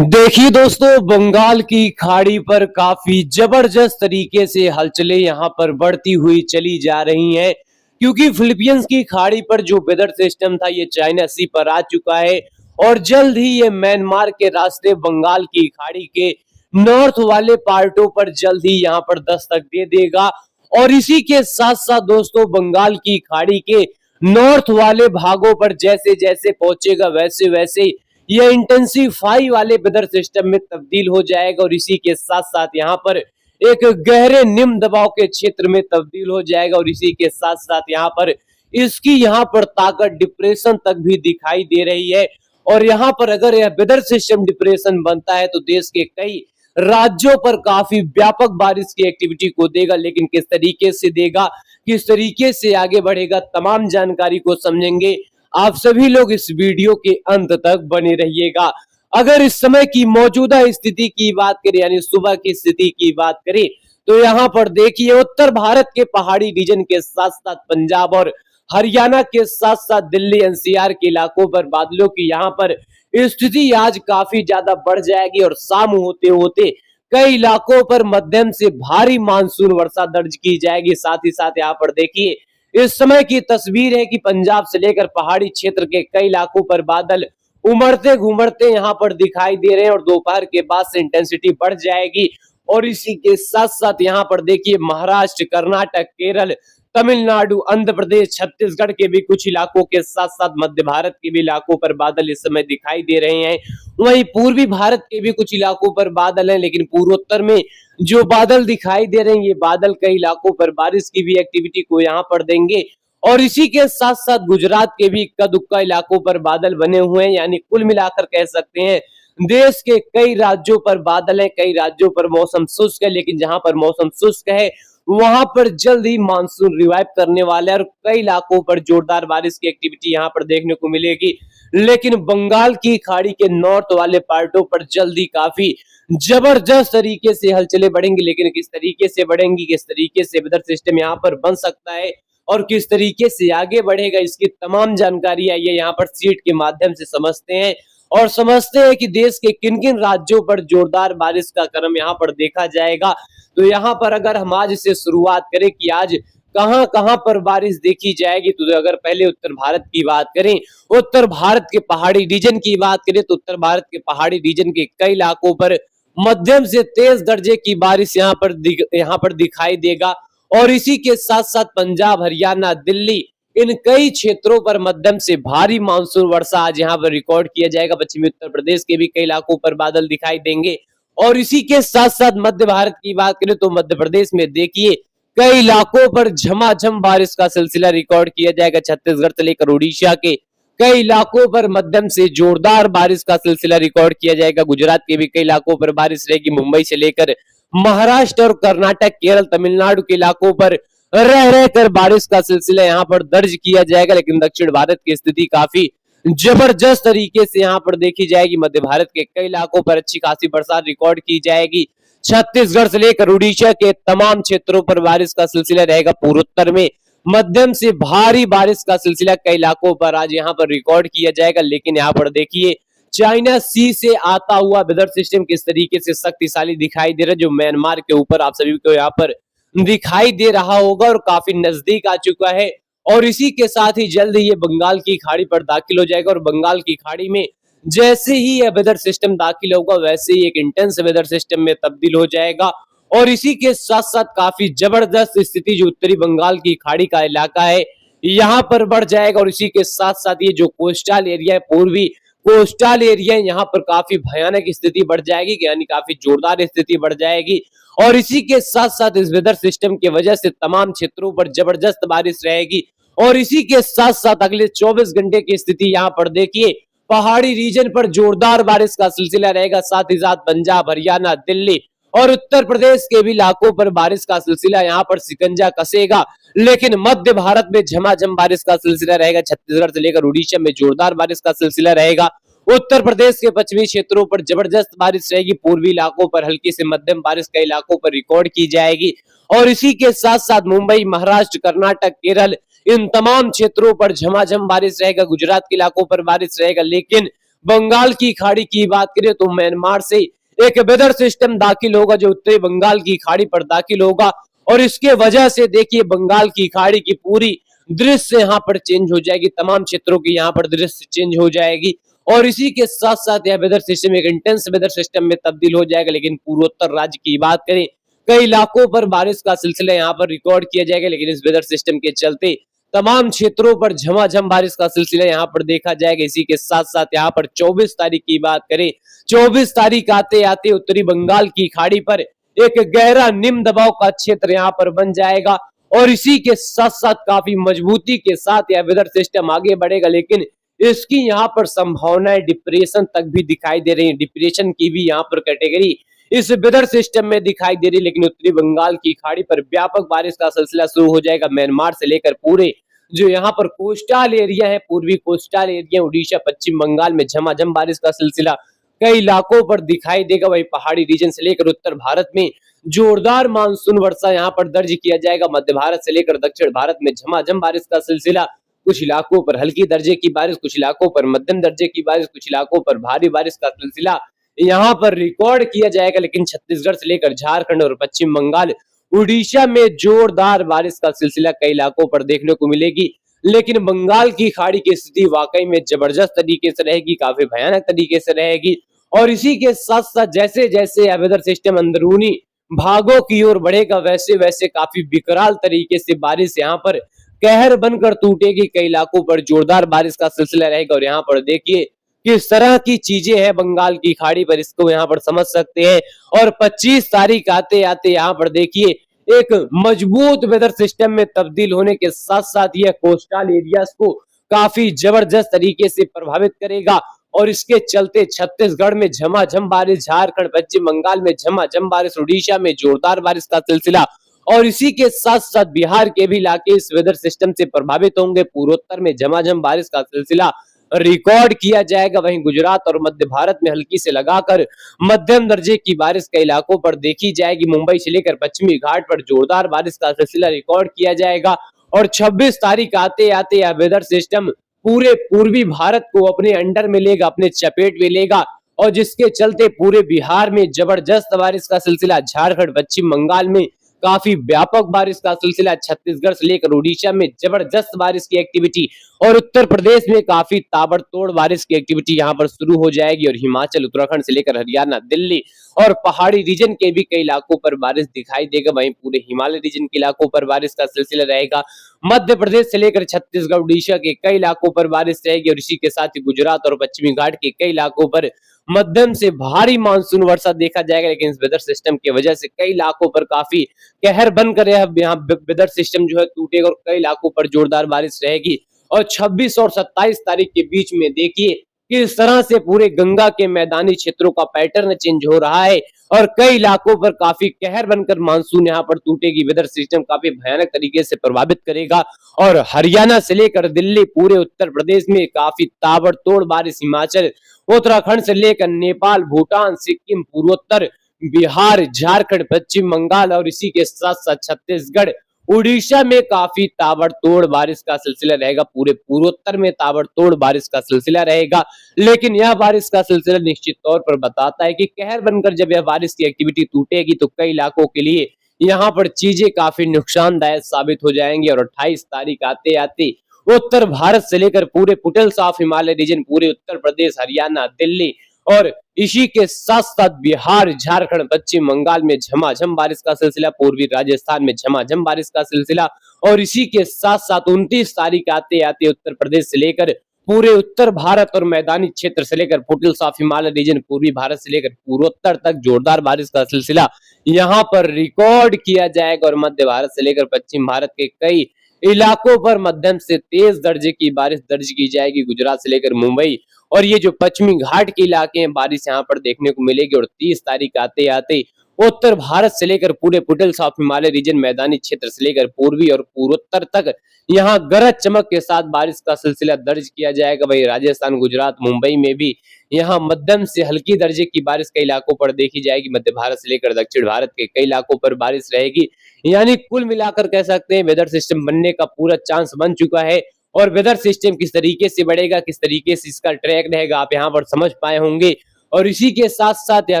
देखिए दोस्तों, बंगाल की खाड़ी पर काफी जबरदस्त तरीके से हलचलें यहाँ पर बढ़ती हुई चली जा रही हैं, क्योंकि फिलीपींस की खाड़ी पर जो वेदर सिस्टम था ये चाइना सी पर आ चुका है और जल्द ही ये म्यांमार के रास्ते बंगाल की खाड़ी के नॉर्थ वाले पार्टों पर जल्द ही यहाँ पर दस्तक दे देगा। और इसी के साथ साथ दोस्तों, बंगाल की खाड़ी के नॉर्थ वाले भागों पर जैसे जैसे पहुंचेगा वैसे वैसे यह इंटेंसिफाई वाले वेदर सिस्टम में तब्दील हो जाएगा और इसी के साथ साथ यहाँ पर एक गहरे निम्न दबाव के क्षेत्र में तब्दील हो जाएगा और इसी के साथ साथ यहाँ पर इसकी यहाँ पर ताकत डिप्रेशन तक भी दिखाई दे रही है। और यहाँ पर अगर यह वेदर सिस्टम डिप्रेशन बनता है तो देश के कई राज्यों पर काफी व्यापक बारिश की एक्टिविटी को देगा, लेकिन किस तरीके से देगा, किस तरीके से आगे बढ़ेगा, तमाम जानकारी को समझेंगे। आप सभी लोग इस वीडियो के अंत तक बने रहिएगा। अगर इस समय की मौजूदा स्थिति की बात करें, यानी सुबह की स्थिति की बात करें, तो यहाँ पर देखिए उत्तर भारत के पहाड़ी रीजन के साथ साथ पंजाब और हरियाणा के साथ साथ दिल्ली एनसीआर के इलाकों पर बादलों की यहाँ पर स्थिति आज काफी ज्यादा बढ़ जाएगी और शाम होते होते कई इलाकों पर मध्यम से भारी मानसून वर्षा दर्ज की जाएगी। साथ ही साथ यहाँ पर देखिए इस समय की तस्वीर है कि पंजाब से लेकर पहाड़ी क्षेत्र के कई इलाकों पर बादल उमड़ते घुमड़ते यहाँ पर दिखाई दे रहे हैं और दोपहर के बाद से इंटेंसिटी बढ़ जाएगी। और इसी के साथ साथ यहाँ पर देखिए महाराष्ट्र, कर्नाटक, केरल, तमिलनाडु, आंध्र प्रदेश, छत्तीसगढ़ के भी कुछ इलाकों के साथ साथ मध्य भारत के भी इलाकों पर बादल इस समय दिखाई दे रहे हैं। वहीं पूर्वी भारत के भी कुछ इलाकों पर बादल हैं, लेकिन पूर्वोत्तर में जो बादल दिखाई दे रहे हैं ये बादल कई इलाकों पर बारिश की भी एक्टिविटी को यहाँ पर देंगे। और इसी के साथ साथ गुजरात के भी इक्का दुक्का इलाकों पर बादल बने हुए हैं, यानी कुल मिलाकर कह सकते हैं देश के कई राज्यों पर बादल है, कई राज्यों पर मौसम शुष्क है। लेकिन जहां पर मौसम शुष्क है वहां पर जल्द ही मानसून रिवाइव करने वाला है और कई इलाकों पर जोरदार बारिश की एक्टिविटी यहां पर देखने को मिलेगी। लेकिन बंगाल की खाड़ी के नॉर्थ वाले पार्टों पर जल्द ही काफी जबरदस्त तरीके से हलचलें बढ़ेंगी। लेकिन किस तरीके से बढ़ेंगी, किस तरीके से वेदर सिस्टम यहाँ पर बन सकता है और किस तरीके से आगे बढ़ेगा, इसकी तमाम जानकारी आइए यहाँ पर सीट के माध्यम से समझते हैं और समझते हैं कि देश के किन किन राज्यों पर जोरदार बारिश का क्रम यहाँ पर देखा जाएगा। तो यहाँ पर अगर हम आज से शुरुआत करें कि आज कहां कहां पर बारिश देखी जाएगी, तो अगर पहले उत्तर भारत की बात करें, उत्तर भारत के पहाड़ी रीजन की बात करें तो उत्तर भारत के पहाड़ी रीजन के कई इलाकों पर मध्यम से तेज दर्जे की बारिश यहाँ पर दिखाई देगा। और इसी के साथ साथ पंजाब, हरियाणा, दिल्ली इन कई क्षेत्रों पर मध्यम से भारी मानसून वर्षा आज यहाँ पर रिकॉर्ड किया जाएगा। पश्चिमी उत्तर प्रदेश के भी कई इलाकों पर बादल दिखाई देंगे। और इसी के साथ साथ मध्य भारत की बात करें तो मध्य प्रदेश में देखिए कई इलाकों पर झमाझम बारिश का सिलसिला रिकॉर्ड किया जाएगा। छत्तीसगढ़ से लेकर उड़ीसा के कई इलाकों पर मध्यम से जोरदार बारिश का सिलसिला रिकॉर्ड किया जाएगा। गुजरात के भी कई इलाकों पर बारिश रहेगी। मुंबई से लेकर महाराष्ट्र और कर्नाटक, केरल, तमिलनाडु के इलाकों पर रह रहकर बारिश का सिलसिला यहाँ पर दर्ज किया जाएगा। लेकिन दक्षिण भारत की स्थिति काफी जबरदस्त तरीके से यहाँ पर देखी जाएगी। मध्य भारत के कई इलाकों पर अच्छी खासी बरसात रिकॉर्ड की जाएगी। छत्तीसगढ़ से लेकर उड़ीसा के तमाम क्षेत्रों पर बारिश का सिलसिला रहेगा। पूर्वोत्तर में मध्यम से भारी बारिश का सिलसिला कई इलाकों पर आज यहाँ पर रिकॉर्ड किया जाएगा। लेकिन यहाँ पर देखिए चाइना सी से आता हुआ वेदर सिस्टम किस तरीके से शक्तिशाली दिखाई दे रहा है, जो म्यांमार के ऊपर आप सभी को यहाँ पर दिखाई दे रहा होगा और काफी नजदीक आ चुका है। और इसी के साथ ही जल्द ही ये बंगाल की खाड़ी पर दाखिल हो जाएगा और बंगाल की खाड़ी में जैसे ही यह वेदर सिस्टम दाखिल होगा वैसे ही एक इंटेंस वेदर सिस्टम में तब्दील हो जाएगा। और इसी के साथ साथ काफी जबरदस्त स्थिति जो उत्तरी बंगाल की खाड़ी का इलाका है यहाँ पर बढ़ जाएगा। और इसी के साथ साथ ये जो कोस्टल एरिया है, पूर्वी कोस्टल एरिया, यहाँ पर काफी भयानक स्थिति बढ़ जाएगी, यानी काफी जोरदार स्थिति बढ़ जाएगी। और इसी के साथ साथ इस वेदर सिस्टम की वजह से तमाम क्षेत्रों पर जबरदस्त बारिश रहेगी। और इसी के साथ साथ अगले 24 घंटे की स्थिति यहाँ पर देखिए पहाड़ी रीजन पर जोरदार बारिश का सिलसिला रहेगा। साथ ही साथ पंजाब, हरियाणा, दिल्ली और उत्तर प्रदेश के भी इलाकों पर बारिश का सिलसिला यहाँ पर शिकंजा कसेगा। लेकिन मध्य भारत में झमाझम बारिश का सिलसिला रहेगा। छत्तीसगढ़ से लेकर उड़ीसा में जोरदार बारिश का सिलसिला रहेगा। उत्तर प्रदेश के पश्चिमी क्षेत्रों पर जबरदस्त बारिश रहेगी। पूर्वी इलाकों पर हल्की से मध्यम बारिश कई इलाकों पर रिकॉर्ड की जाएगी। और इसी के साथ साथ मुंबई, महाराष्ट्र, कर्नाटक, केरल इन तमाम क्षेत्रों पर झमाझम बारिश रहेगा। गुजरात के इलाकों पर बारिश रहेगा। लेकिन बंगाल की खाड़ी की बात करें तो म्यांमार से एक वेदर सिस्टम दाखिल होगा जो उत्तरी बंगाल की खाड़ी पर दाखिल होगा, और इसके वजह से देखिए बंगाल की खाड़ी की पूरी दृश्य यहाँ पर चेंज हो जाएगी, तमाम क्षेत्रों की यहाँ पर दृश्य चेंज हो जाएगी। और इसी के साथ साथ यह वेदर सिस्टम एक इंटेंस वेदर सिस्टम में तब्दील हो जाएगा। लेकिन पूर्वोत्तर राज्य की बात करें, कई इलाकों पर बारिश का सिलसिला यहाँ पर रिकॉर्ड किया जाएगा, लेकिन इस वेदर सिस्टम के चलते तमाम क्षेत्रों पर झमाझम बारिश का सिलसिला यहाँ पर देखा जाएगा। इसी के साथ साथ यहाँ पर 24 तारीख की बात करें, 24 तारीख आते आते उत्तरी बंगाल की खाड़ी पर एक गहरा निम्न दबाव का क्षेत्र यहाँ पर बन जाएगा, और इसी के साथ साथ काफी मजबूती के साथ यह वेदर सिस्टम आगे बढ़ेगा। लेकिन इसकी यहाँ पर संभावनाएं डिप्रेशन तक भी दिखाई दे रही है, डिप्रेशन की भी यहाँ पर कैटेगरी इस वेदर सिस्टम में दिखाई दे रही। लेकिन उत्तरी बंगाल की खाड़ी पर व्यापक बारिश का सिलसिला शुरू हो जाएगा। म्यांमार से लेकर पूरे जो यहाँ पर कोस्टल एरिया है, पूर्वी कोस्टल एरिया, उड़ीसा, पश्चिम बंगाल में झमाझम बारिश का सिलसिला कई इलाकों पर दिखाई देगा। वही पहाड़ी रीजन से लेकर उत्तर भारत में जोरदार मानसून वर्षा यहाँ पर दर्ज किया जाएगा। मध्य भारत से लेकर दक्षिण भारत में झमाझम बारिश का सिलसिला, कुछ इलाकों पर हल्की दर्जे की बारिश, कुछ इलाकों पर मध्यम दर्जे की बारिश, कुछ इलाकों पर भारी बारिश का सिलसिला यहाँ पर रिकॉर्ड किया जाएगा। लेकिन छत्तीसगढ़ से लेकर झारखंड और पश्चिम बंगाल, उड़ीसा में जोरदार बारिश का सिलसिला कई इलाकों पर देखने को मिलेगी। लेकिन बंगाल की खाड़ी की स्थिति वाकई में जबरदस्त तरीके से रहेगी, काफी भयानक तरीके से रहेगी। और इसी के साथ साथ जैसे जैसे वेदर सिस्टम अंदरूनी भागों की ओर बढ़ेगा, वैसे वैसे काफी विकराल तरीके से बारिश यहाँ पर कहर बनकर टूटेगी। कई इलाकों पर जोरदार बारिश का सिलसिला रहेगा। और यहाँ पर देखिए किस तरह की चीजें हैं बंगाल की खाड़ी पर, इसको यहाँ पर समझ सकते हैं। और 25 तारीख आते आते यहाँ पर देखिए एक मजबूत वेदर सिस्टम में तब्दील होने के साथ साथ यह कोस्टल एरियाज को काफी जबरदस्त तरीके से प्रभावित करेगा। और इसके चलते छत्तीसगढ़ में झमाझम बारिश, झारखंड, पश्चिम बंगाल में झमाझम बारिश, उड़ीसा में जोरदार बारिश का सिलसिला, और इसी के साथ साथ बिहार के भी इलाके इस वेदर सिस्टम से प्रभावित होंगे। पूर्वोत्तर में झमाझम बारिश का सिलसिला रिकॉर्ड किया जाएगा। वहीं गुजरात और मध्य भारत में हल्की से लगाकर मध्यम दर्जे की बारिश कई इलाकों पर देखी जाएगी। मुंबई से लेकर पश्चिमी घाट पर जोरदार बारिश का सिलसिला रिकॉर्ड किया जाएगा। और 26 तारीख आते आते यह वेदर सिस्टम पूरे पूर्वी भारत को अपने अंडर में लेगा, अपने चपेट में लेगा, और जिसके चलते पूरे बिहार में जबरदस्त बारिश का सिलसिला, झारखंड, पश्चिम बंगाल में काफी व्यापक बारिश का सिलसिला, छत्तीसगढ़ से लेकर उड़ीसा में जबरदस्त बारिश की एक्टिविटी, और उत्तर प्रदेश में काफी ताबड़तोड़ बारिश की एक्टिविटी यहाँ पर शुरू हो जाएगी। और हिमाचल, उत्तराखंड से लेकर हरियाणा, दिल्ली और पहाड़ी रीजन के भी कई इलाकों पर बारिश दिखाई देगा। वहीं पूरे हिमालय रीजन के इलाकों पर बारिश का सिलसिला रहेगा। मध्य प्रदेश से लेकर छत्तीसगढ़, उड़ीसा के कई इलाकों पर बारिश रहेगी। और इसी के साथ ही गुजरात और पश्चिमी घाट के कई इलाकों पर मध्यम से भारी मानसून वर्षा देखा जाएगा। लेकिन इस वेदर सिस्टम की वजह से कई इलाकों पर काफी कहर बनकर यहाँ वेदर सिस्टम जो है टूटेगा, और कई इलाकों पर जोरदार बारिश रहेगी। और 26 और 27 तारीख के बीच में देखिए किस तरह से पूरे गंगा के मैदानी क्षेत्रों का पैटर्न चेंज हो रहा है, और कई इलाकों पर काफी कहर बनकर मानसून यहाँ पर टूटेगी। वेदर सिस्टम काफी भयानक तरीके से प्रभावित करेगा। और हरियाणा से लेकर दिल्ली, पूरे उत्तर प्रदेश में काफी ताबड़तोड़ बारिश, हिमाचल, उत्तराखंड से लेकर नेपाल, भूटान, सिक्किम, पूर्वोत्तर, बिहार, झारखंड, पश्चिम बंगाल और इसी के साथ साथ छत्तीसगढ़, उड़ीसा में काफी ताबड़तोड़ बारिश का सिलसिला रहेगा। पूरे पूर्वोत्तर में ताबड़तोड़ बारिश का सिलसिला रहेगा। लेकिन यह बारिश का सिलसिला निश्चित तौर पर बताता है कि कहर बनकर जब यह बारिश की एक्टिविटी टूटेगी तो कई इलाकों के लिए यहाँ पर चीजें काफी नुकसानदायक साबित हो जाएंगी। और 28 तारीख आते आते उत्तर भारत से लेकर पूरे फुटल्स ऑफ हिमालय रीजन, पूरे उत्तर प्रदेश, हरियाणा, दिल्ली और इसी के साथ साथ बिहार, झारखंड, पश्चिम बंगाल में झमाझम बारिश का सिलसिला, पूर्वी राजस्थान में झमाझम बारिश का सिलसिला, और इसी के साथ साथ 29 तारीख आते आते उत्तर प्रदेश से लेकर पूरे उत्तर भारत और मैदानी क्षेत्र से लेकर फुटल्स ऑफ हिमालय रीजन, पूर्वी भारत से लेकर पूर्वोत्तर तक जोरदार बारिश का सिलसिला यहाँ पर रिकॉर्ड किया जाएगा। और मध्य भारत से लेकर पश्चिम भारत के कई इलाकों पर मध्यम से तेज दर्जे की बारिश दर्ज की जाएगी। गुजरात से लेकर मुंबई और ये जो पश्चिमी घाट के इलाके हैं, बारिश यहाँ पर देखने को मिलेगी। और 30 तारीख आते आते उत्तर भारत से लेकर पूरे फुटल्स ऑफ हिमालय रीजन, मैदानी क्षेत्र से लेकर पूर्वी और पूर्वोत्तर तक यहाँ गरज चमक के साथ बारिश का सिलसिला दर्ज किया जाएगा। वही राजस्थान, गुजरात, मुंबई में भी यहाँ मध्यम से हल्की दर्जे की बारिश कई इलाकों पर देखी जाएगी। मध्य भारत से लेकर दक्षिण भारत के कई इलाकों पर बारिश रहेगी। यानी कुल मिलाकर कह सकते हैं वेदर सिस्टम बनने का पूरा चांस बन चुका है। और वेदर सिस्टम किस तरीके से बढ़ेगा, किस तरीके से इसका ट्रैक रहेगा, आप यहाँ पर समझ पाए होंगे। और इसी के साथ साथ यह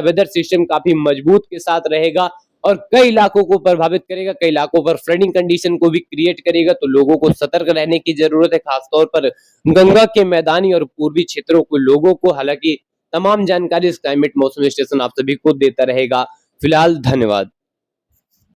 वेदर सिस्टम काफी मजबूत के साथ रहेगा और कई इलाकों को प्रभावित करेगा, कई इलाकों पर फ्लडिंग कंडीशन को भी क्रिएट करेगा। तो लोगों को सतर्क रहने की जरूरत है, खासतौर पर गंगा के मैदानी और पूर्वी क्षेत्रों के लोगों को। हालांकि तमाम जानकारी इस क्लाइमेट मौसम स्टेशन आप सभी को देता रहेगा। फिलहाल धन्यवाद।